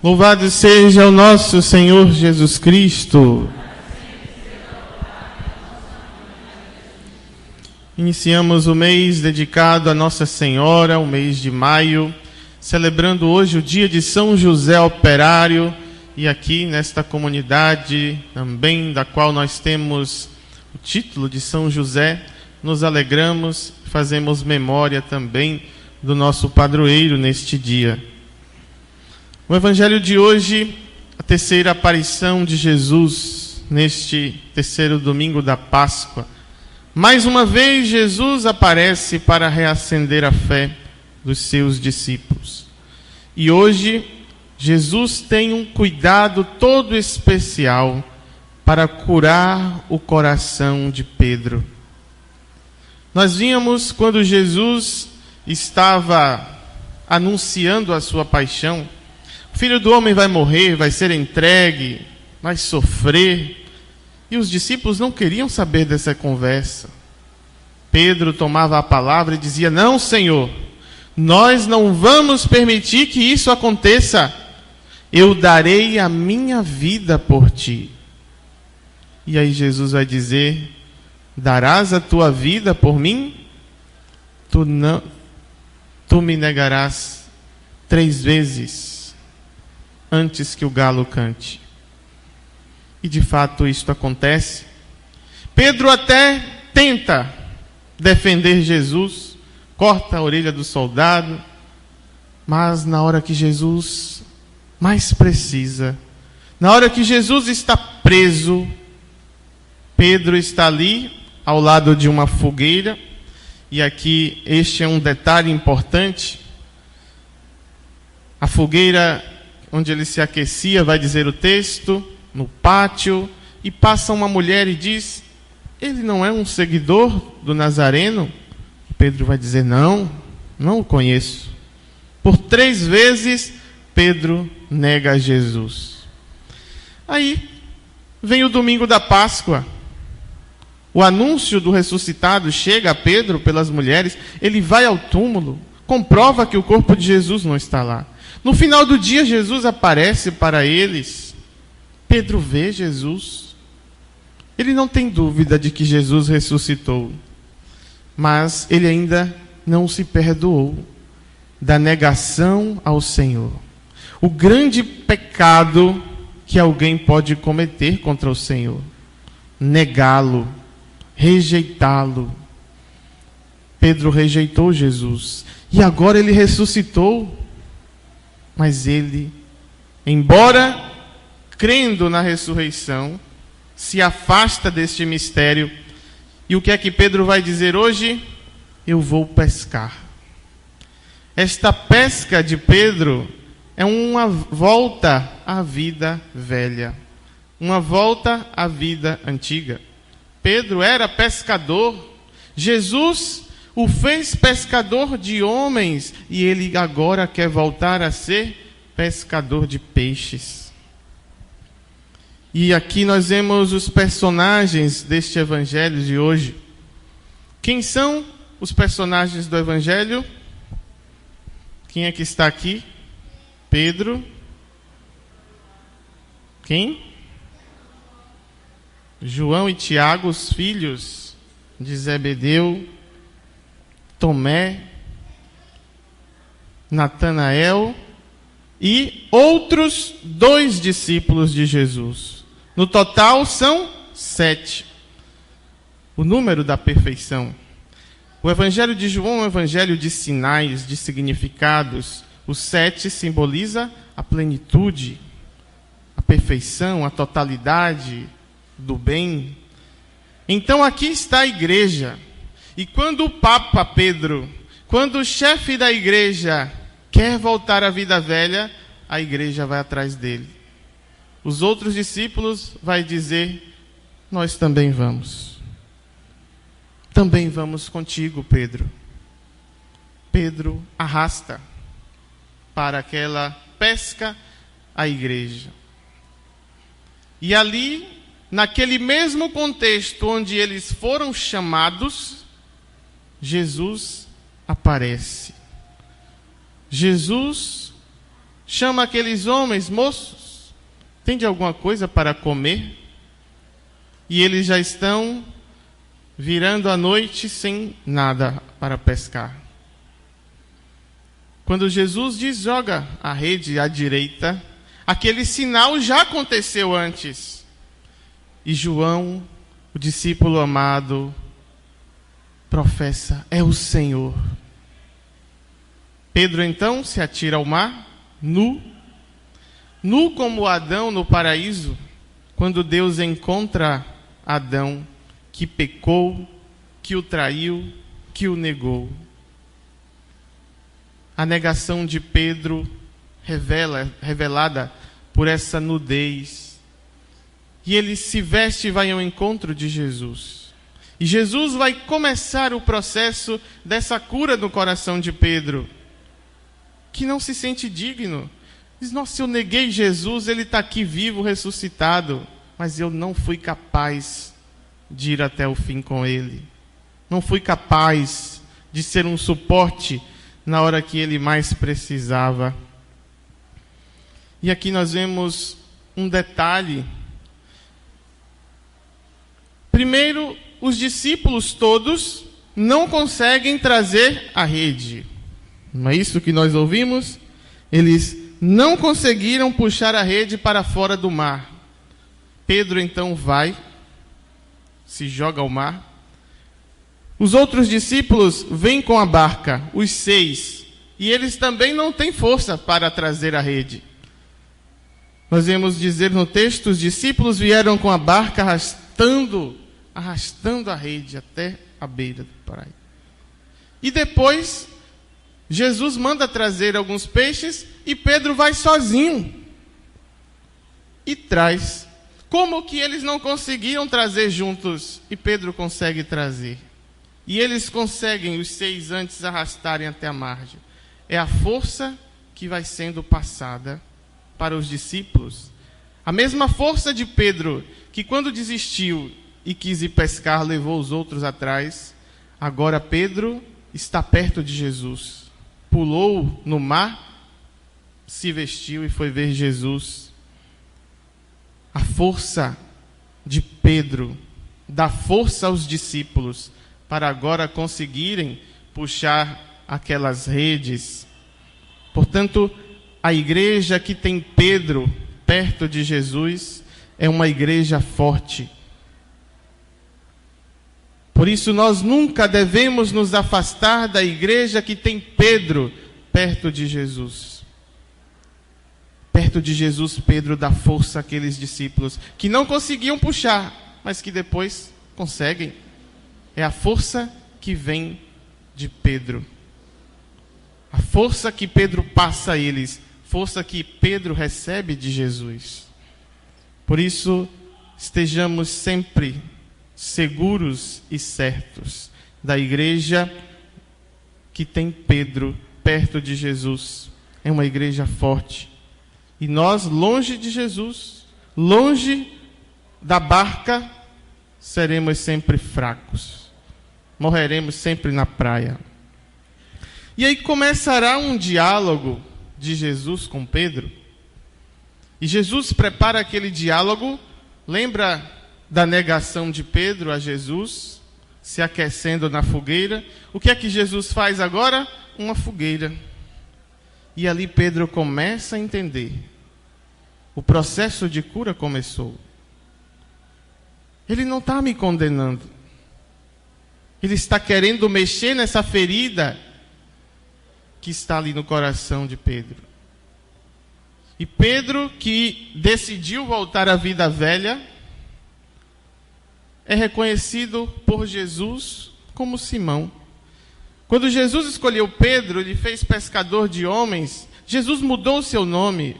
Louvado seja o nosso Senhor Jesus Cristo. Iniciamos o mês dedicado a Nossa Senhora, o mês de maio, celebrando hoje o dia de São José Operário, e aqui nesta comunidade também, da qual nós temos o título de São José, nos alegramos, fazemos memória também do nosso padroeiro neste dia. O Evangelho de hoje, a terceira aparição de Jesus neste terceiro domingo da Páscoa. Mais uma vez, Jesus aparece para reacender a fé dos seus discípulos. E hoje, Jesus tem um cuidado todo especial para curar o coração de Pedro. Nós vimos quando Jesus estava anunciando a sua paixão: o Filho do Homem vai morrer, vai ser entregue, vai sofrer. E os discípulos não queriam saber dessa conversa. Pedro tomava a palavra e dizia: não, Senhor, nós não vamos permitir que isso aconteça. Eu darei a minha vida por ti. E aí Jesus vai dizer: darás a tua vida por mim? Tu me negarás 3 vezes antes que o galo cante. E de fato isto acontece. Pedro até tenta defender Jesus, corta a orelha do soldado, mas na hora que Jesus mais precisa, na hora que Jesus está preso, Pedro está ali ao lado de uma fogueira. E aqui este é um detalhe importante. A fogueira onde ele se aquecia, vai dizer o texto, no pátio, e passa uma mulher e diz: ele não é um seguidor do Nazareno? Pedro vai dizer: não o conheço. Por 3 vezes Pedro nega Jesus. Aí vem o domingo da Páscoa. O anúncio do ressuscitado chega a Pedro pelas mulheres. Ele vai ao túmulo, comprova que o corpo de Jesus não está lá. No final do dia, Jesus aparece para eles. Pedro vê Jesus. Ele não tem dúvida de que Jesus ressuscitou, mas ele ainda não se perdoou da negação ao Senhor. O grande pecado que alguém pode cometer contra o Senhor: negá-lo, rejeitá-lo. Pedro rejeitou Jesus e agora ele ressuscitou. Mas ele, embora crendo na ressurreição, se afasta deste mistério. E o que é que Pedro vai dizer hoje? Eu vou pescar. Esta pesca de Pedro é uma volta à vida velha, uma volta à vida antiga. Pedro era pescador. Jesus o fez pescador de homens e ele agora quer voltar a ser pescador de peixes. E aqui nós vemos os personagens deste evangelho de hoje. Quem são os personagens do evangelho? Quem é que está aqui? Pedro. Quem? João e Tiago, os filhos de Zebedeu. Tomé, Natanael e outros 2 discípulos de Jesus. No total são 7. O número da perfeição. O Evangelho de João é um evangelho de sinais, de significados. O 7 simboliza a plenitude, a perfeição, a totalidade do bem. Então aqui está a igreja. E quando o Papa Pedro, quando o chefe da igreja quer voltar à vida velha, a igreja vai atrás dele. Os outros discípulos vai dizer: nós também vamos. Também vamos contigo, Pedro. Pedro arrasta para aquela pesca a igreja. E ali, naquele mesmo contexto onde eles foram chamados, Jesus aparece. Jesus chama aqueles homens: moços, tem de alguma coisa para comer? E eles já estão virando a noite sem nada para pescar. Quando Jesus diz: joga a rede à direita, aquele sinal já aconteceu antes. E João, o discípulo amado, professa: é o Senhor. Pedro então se atira ao mar, nu como Adão no paraíso, quando Deus encontra Adão, que pecou, que o traiu, que o negou. A negação de Pedro revelada por essa nudez. E ele se veste e vai ao encontro de Jesus. E Jesus vai começar o processo dessa cura no coração de Pedro, que não se sente digno. Diz: nossa, eu neguei Jesus, ele está aqui vivo, ressuscitado, mas eu não fui capaz de ir até o fim com ele. Não fui capaz de ser um suporte na hora que ele mais precisava. E aqui nós vemos um detalhe. Primeiro, os discípulos todos não conseguem trazer a rede. Não é isso que nós ouvimos? Eles não conseguiram puxar a rede para fora do mar. Pedro então vai, se joga ao mar. Os outros discípulos vêm com a barca, os 6, e eles também não têm força para trazer a rede. Nós vemos dizer no texto: os discípulos vieram com a barca arrastando a rede até a beira do praia. E depois, Jesus manda trazer alguns peixes e Pedro vai sozinho e traz. Como que eles não conseguiam trazer juntos e Pedro consegue trazer? E eles conseguem, os 6 antes, arrastarem até a margem. É a força que vai sendo passada para os discípulos. A mesma força de Pedro, que quando desistiu e quis ir pescar, levou os outros atrás. Agora Pedro está perto de Jesus. Pulou no mar, se vestiu e foi ver Jesus. A força de Pedro dá força aos discípulos para agora conseguirem puxar aquelas redes. Portanto, a igreja que tem Pedro perto de Jesus é uma igreja forte. Por isso nós nunca devemos nos afastar da igreja que tem Pedro perto de Jesus. Perto de Jesus, Pedro dá força àqueles discípulos que não conseguiam puxar, mas que depois conseguem. É a força que vem de Pedro. A força que Pedro passa a eles, força que Pedro recebe de Jesus. Por isso, estejamos sempre seguros e certos da igreja que tem Pedro perto de Jesus. É uma igreja forte. E nós, longe de Jesus, longe da barca, seremos sempre fracos. Morreremos sempre na praia. E aí começará um diálogo de Jesus com Pedro. E Jesus prepara aquele diálogo. Lembra da negação de Pedro a Jesus, se aquecendo na fogueira? O que é que Jesus faz agora? Uma fogueira. E ali Pedro começa a entender. O processo de cura começou. Ele não está me condenando. Ele está querendo mexer nessa ferida que está ali no coração de Pedro. E Pedro, que decidiu voltar à vida velha, é reconhecido por Jesus como Simão. Quando Jesus escolheu Pedro, ele fez pescador de homens. Jesus mudou o seu nome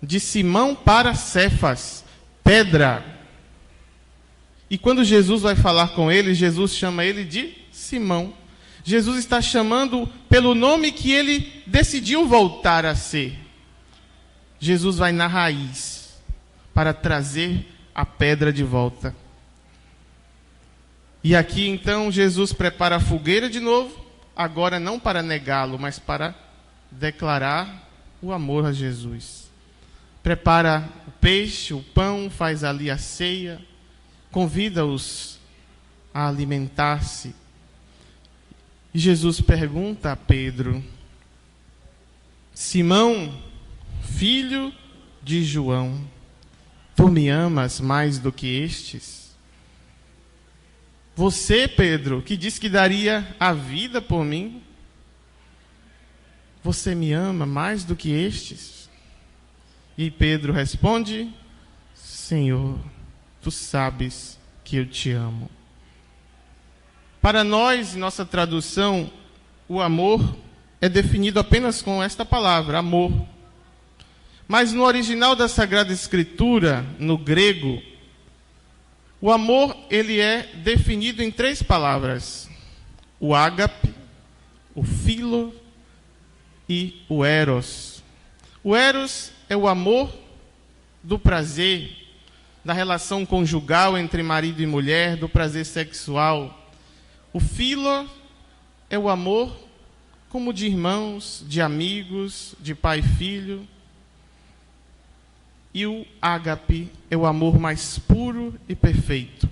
de Simão para Cefas, pedra. E quando Jesus vai falar com ele, Jesus chama ele de Simão. Jesus está chamando pelo nome que ele decidiu voltar a ser. Jesus vai na raiz para trazer a pedra de volta. E aqui então Jesus prepara a fogueira de novo, agora não para negá-lo, mas para declarar o amor a Jesus. Prepara o peixe, o pão, faz ali a ceia, convida-os a alimentar-se. E Jesus pergunta a Pedro: Simão, filho de João, tu me amas mais do que estes? Você, Pedro, que disse que daria a vida por mim, você me ama mais do que estes? E Pedro responde: Senhor, tu sabes que eu te amo. Para nós, em nossa tradução, o amor é definido apenas com esta palavra, amor. Mas no original da Sagrada Escritura, no grego, o amor ele é definido em 3 palavras: o ágape, o philo e o eros. O eros é o amor do prazer, da relação conjugal entre marido e mulher, do prazer sexual. O philo é o amor como de irmãos, de amigos, de pai e filho. E o ágape é o amor mais puro e perfeito,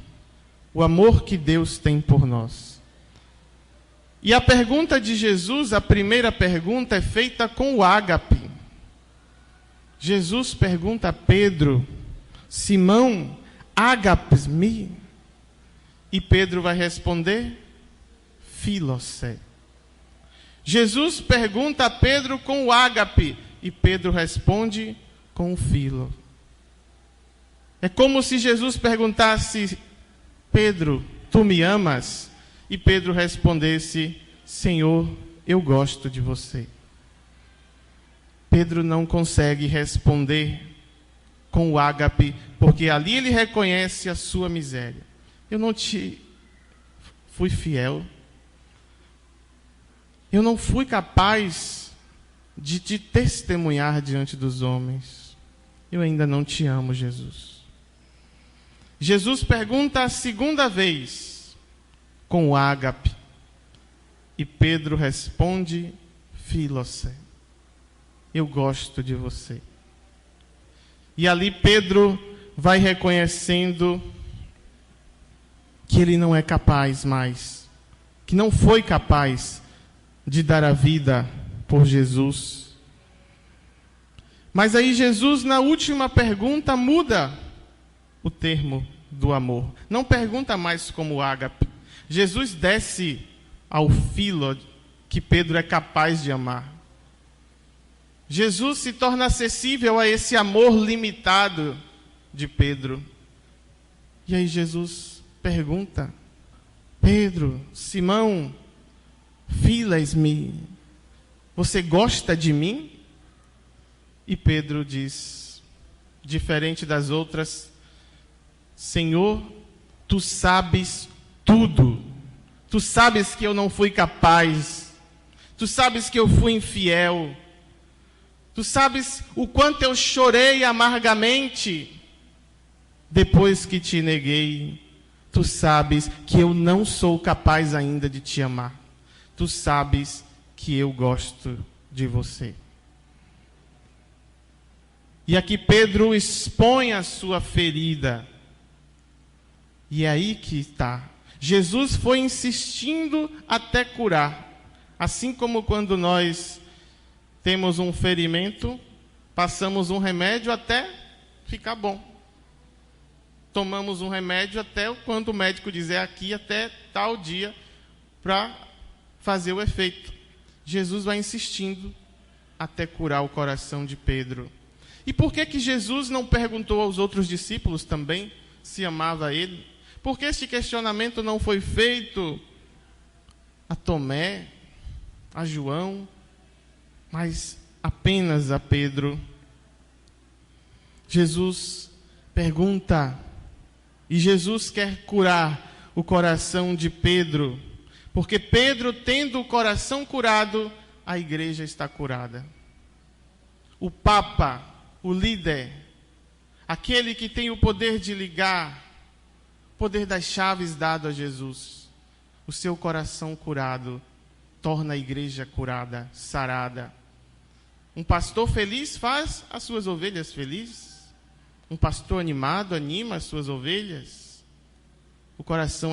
o amor que Deus tem por nós. E a pergunta de Jesus, a primeira pergunta, é feita com o ágape. Jesus pergunta a Pedro: Simão, ágapes-me? E Pedro vai responder: Filosé. Jesus pergunta a Pedro com o ágape, e Pedro responde com o filo. É como se Jesus perguntasse: Pedro, tu me amas? E Pedro respondesse: Senhor, eu gosto de você. Pedro não consegue responder com o ágape, porque ali ele reconhece a sua miséria. Eu não te fui fiel. Eu não fui capaz de te testemunhar diante dos homens. Eu ainda não te amo, Jesus. Jesus pergunta a segunda vez com o ágape. E Pedro responde: Filosé, eu gosto de você. E ali Pedro vai reconhecendo que ele não é capaz mais, que não foi capaz de dar a vida por Jesus. Mas aí Jesus, na última pergunta, muda o termo do amor. Não pergunta mais como ágape. Jesus desce ao filo que Pedro é capaz de amar. Jesus se torna acessível a esse amor limitado de Pedro. E aí Jesus pergunta: Pedro, Simão, filas-me, você gosta de mim? E Pedro diz, diferente das outras: Senhor, tu sabes tudo. Tu sabes que eu não fui capaz. Tu sabes que eu fui infiel. Tu sabes o quanto eu chorei amargamente depois que te neguei. Tu sabes que eu não sou capaz ainda de te amar. Tu sabes que eu gosto de você. E aqui Pedro expõe a sua ferida. E é aí que está. Jesus foi insistindo até curar. Assim como quando nós temos um ferimento, passamos um remédio até ficar bom. Tomamos um remédio até quando o médico dizer aqui até tal dia para fazer o efeito. Jesus vai insistindo até curar o coração de Pedro. E por que Jesus não perguntou aos outros discípulos também se amava ele? Por que este questionamento não foi feito a Tomé, a João, mas apenas a Pedro? Jesus pergunta, e Jesus quer curar o coração de Pedro, porque Pedro, tendo o coração curado, a igreja está curada. O Papa, o líder, aquele que tem o poder de ligar, o poder das chaves dado a Jesus, o seu coração curado torna a igreja curada, sarada. Um pastor feliz faz as suas ovelhas felizes. Um pastor animado anima as suas ovelhas. O coração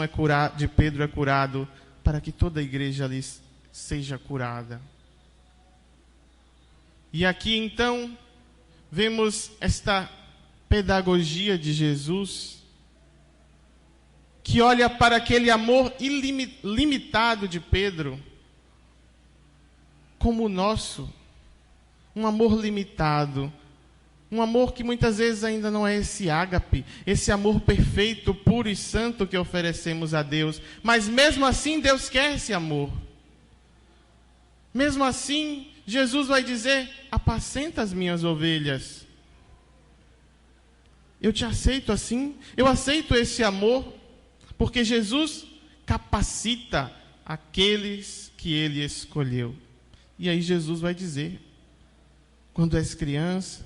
de Pedro é curado para que toda a igreja ali seja curada. E aqui então vemos esta pedagogia de Jesus, que olha para aquele amor ilimitado de Pedro como o nosso, um amor limitado, um amor que muitas vezes ainda não é esse ágape, esse amor perfeito, puro e santo que oferecemos a Deus, mas mesmo assim Deus quer esse amor. Mesmo assim, Jesus vai dizer: apacenta as minhas ovelhas. Eu te aceito assim, eu aceito esse amor, porque Jesus capacita aqueles que Ele escolheu. E aí Jesus vai dizer: quando és criança,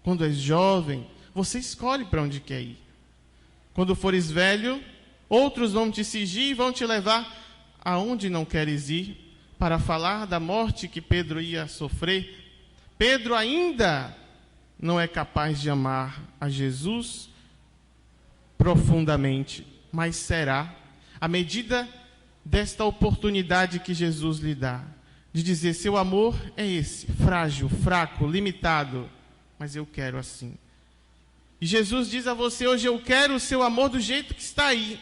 quando és jovem, você escolhe para onde quer ir. Quando fores velho, outros vão te cingir e vão te levar aonde não queres ir, para falar da morte que Pedro ia sofrer. Pedro ainda não é capaz de amar a Jesus profundamente, mas será, à medida desta oportunidade que Jesus lhe dá, de dizer: seu amor é esse, frágil, fraco, limitado, mas eu quero assim. E Jesus diz a você hoje: eu quero o seu amor do jeito que está aí,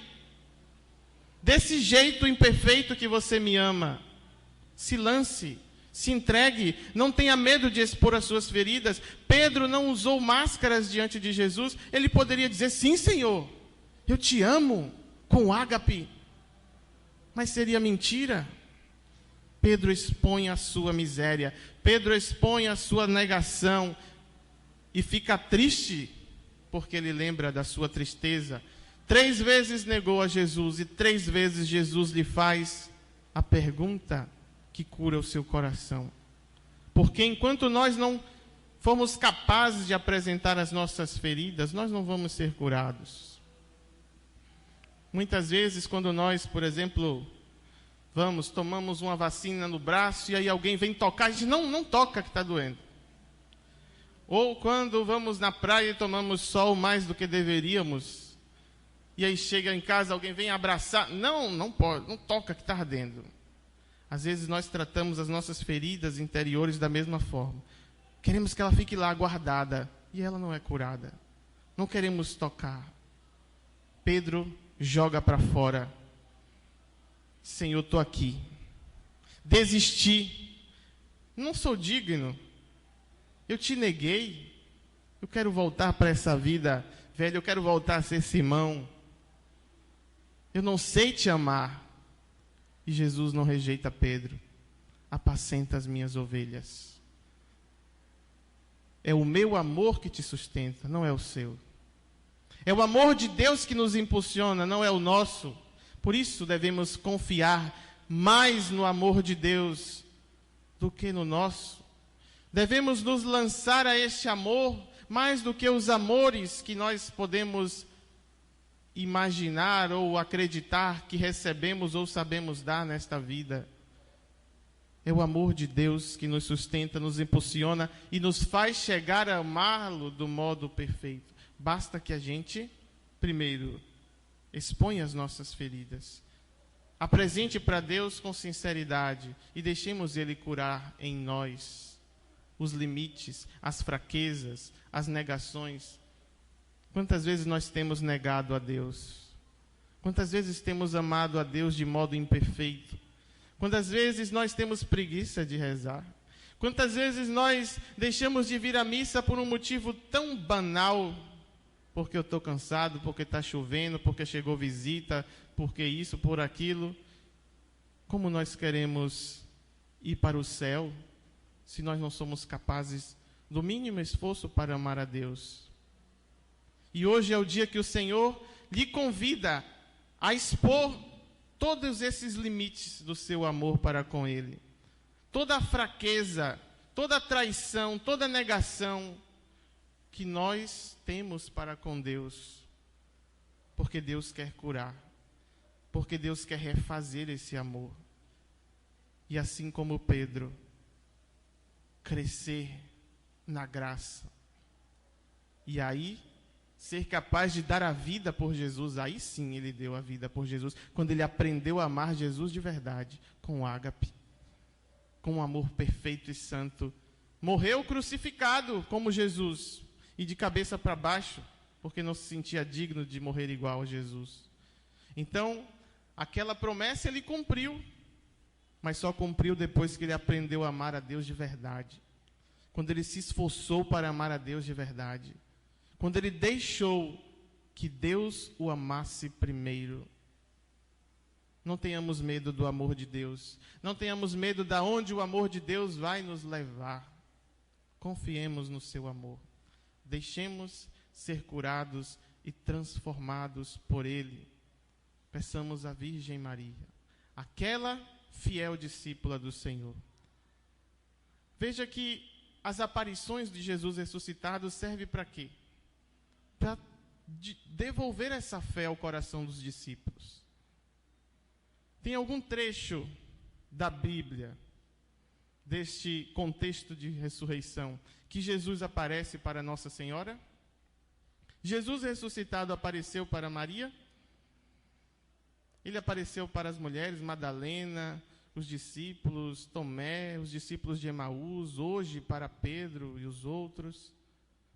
desse jeito imperfeito que você me ama. Se lance, se entregue, não tenha medo de expor as suas feridas. Pedro não usou máscaras diante de Jesus. Ele poderia dizer: sim, Senhor, eu te amo, com ágape. Mas seria mentira. Pedro expõe a sua miséria, Pedro expõe a sua negação, e fica triste, porque ele lembra da sua tristeza. 3 vezes negou a Jesus, e 3 vezes Jesus lhe faz a pergunta que cura o seu coração. Porque enquanto nós não formos capazes de apresentar as nossas feridas, nós não vamos ser curados. Muitas vezes, quando nós, por exemplo, tomamos uma vacina no braço, e aí alguém vem tocar, a gente não toca que está doendo. Ou quando vamos na praia e tomamos sol mais do que deveríamos, e aí chega em casa, alguém vem abraçar, não pode, não toca que está ardendo. Às vezes nós tratamos as nossas feridas interiores da mesma forma. Queremos que ela fique lá guardada, e ela não é curada. Não queremos tocar. Pedro joga para fora: Senhor, estou aqui. Desisti. Não sou digno. Eu te neguei. Eu quero voltar para essa vida velha. Eu quero voltar a ser Simão. Eu não sei te amar. E Jesus não rejeita Pedro. Apacenta as minhas ovelhas. É o meu amor que te sustenta, não é o seu. É o amor de Deus que nos impulsiona, não é o nosso. Por isso devemos confiar mais no amor de Deus do que no nosso. Devemos nos lançar a este amor mais do que os amores que nós podemos imaginar ou acreditar que recebemos ou sabemos dar nesta vida. É o amor de Deus que nos sustenta, nos impulsiona e nos faz chegar a amá-lo do modo perfeito. Basta que a gente, primeiro, exponha as nossas feridas, apresente para Deus com sinceridade e deixemos Ele curar em nós os limites, as fraquezas, as negações. Quantas vezes nós temos negado a Deus? Quantas vezes temos amado a Deus de modo imperfeito? Quantas vezes nós temos preguiça de rezar? Quantas vezes nós deixamos de vir à missa por um motivo tão banal? Porque eu estou cansado, porque está chovendo, porque chegou visita, porque isso, por aquilo. Como nós queremos ir para o céu se nós não somos capazes do mínimo esforço para amar a Deus? E hoje é o dia que o Senhor lhe convida a expor todos esses limites do seu amor para com Ele. Toda a fraqueza, toda a traição, toda a negação que nós temos para com Deus. Porque Deus quer curar. Porque Deus quer refazer esse amor. E assim como Pedro, crescer na graça. E aí, ser capaz de dar a vida por Jesus. Aí sim ele deu a vida por Jesus, quando ele aprendeu a amar Jesus de verdade, com ágape, com um amor perfeito e santo. Morreu crucificado como Jesus, e de cabeça para baixo, porque não se sentia digno de morrer igual a Jesus. Então, aquela promessa ele cumpriu, mas só cumpriu depois que ele aprendeu a amar a Deus de verdade. Quando ele se esforçou para amar a Deus de verdade. Quando ele deixou que Deus o amasse primeiro. Não tenhamos medo do amor de Deus. Não tenhamos medo de onde o amor de Deus vai nos levar. Confiemos no seu amor. Deixemos ser curados e transformados por ele. Peçamos à Virgem Maria, aquela fiel discípula do Senhor. Veja que as aparições de Jesus ressuscitado servem para quê? Para devolver essa fé ao coração dos discípulos. Tem algum trecho da Bíblia, deste contexto de ressurreição, que Jesus aparece para Nossa Senhora? Jesus ressuscitado apareceu para Maria? Ele apareceu para as mulheres, Madalena, os discípulos, Tomé, os discípulos de Emaús, hoje para Pedro e os outros.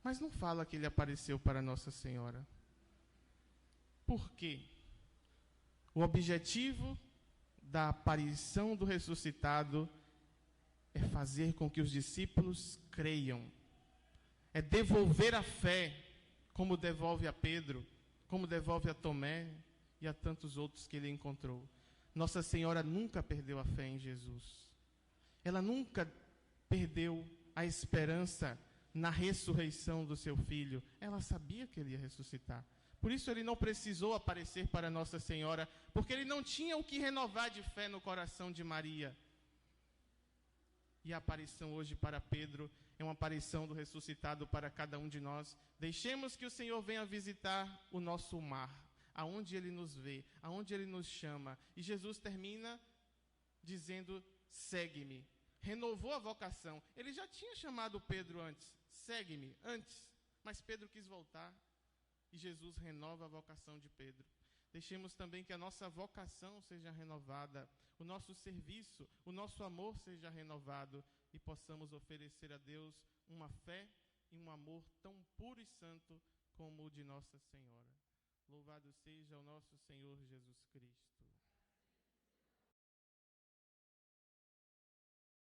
Mas não fala que ele apareceu para Nossa Senhora. Por quê? O objetivo da aparição do ressuscitado é fazer com que os discípulos creiam. É devolver a fé, como devolve a Pedro, como devolve a Tomé e a tantos outros que ele encontrou. Nossa Senhora nunca perdeu a fé em Jesus. Ela nunca perdeu a esperança na ressurreição do seu filho. Ela sabia que ele ia ressuscitar. Por isso ele não precisou aparecer para Nossa Senhora, porque ele não tinha o que renovar de fé no coração de Maria. E a aparição hoje para Pedro é uma aparição do ressuscitado para cada um de nós. Deixemos que o Senhor venha visitar o nosso mar, aonde ele nos vê, aonde ele nos chama. E Jesus termina dizendo: segue-me. Renovou a vocação. Ele já tinha chamado Pedro antes, segue-me, antes. Mas Pedro quis voltar. E Jesus renova a vocação de Pedro. Deixemos também que a nossa vocação seja renovada, o nosso serviço, o nosso amor seja renovado e possamos oferecer a Deus uma fé e um amor tão puro e santo como o de Nossa Senhora. Louvado seja o nosso Senhor Jesus Cristo.